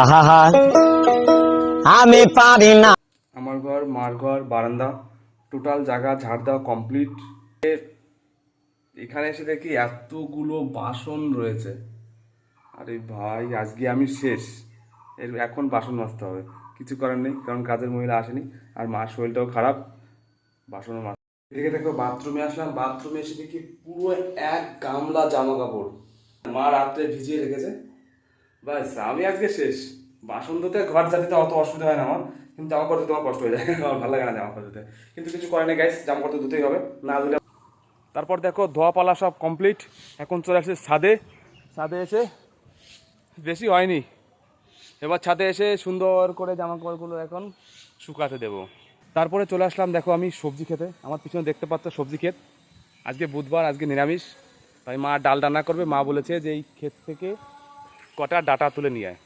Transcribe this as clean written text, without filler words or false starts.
আহা আমি পারি না। আমার ঘর, মার ঘর, বারান্দা, টোটাল জায়গা ঝাড় দেওয়া কমপ্লিট। এখানে এসে দেখি এতগুলো বাসন রয়েছে। আরে ভাই, আজকে আমি শেষ। এখন বাসন মাজতে হবে, কিছু করার নেই, কারণ কাজের মহিলা আসেনি আর মার শরীরটাও খারাপ। বাসনও মাজ। এদিকে দেখো বাথরুমে আসলাম, বাথরুমে এসে দেখি পুরো এক গামলা জামা কাপড় মা রাত্রে ভিজিয়ে রেখেছে। ব্যাস, আমি আজকে শেষ। বাসন ধুতে ঘর জাতিতে অত অসুবিধা হয় না আমার, কিন্তু জামা কাপড় ধুতে আমার কষ্ট হয়ে যায়। আমার ভালো লাগে না জামা কাপড় ধুতে, কিন্তু কিছু করে না গাইস, জামা কাপড় ধুতেই হবে, না ধুলে। তারপর দেখো ধোয়া পালা সব কমপ্লিট। এখন চলে আসছে ছাদে। ছাদে এসে বেশি হয়নি, এবার ছাদে এসে সুন্দর করে জামা কাপড়গুলো এখন শুকাতে দেবো। তারপরে চলে আসলাম দেখো আমি সবজি খেতে। আমার পিছনে দেখতে পাচ্ছ সবজি ক্ষেত। আজকে বুধবার, আজকে নিরামিষ, তাই মা ডাল রান্না করবে। মা বলেছে যে এই ক্ষেত থেকে কটা ডাটা তুলে নিয়ে আয়।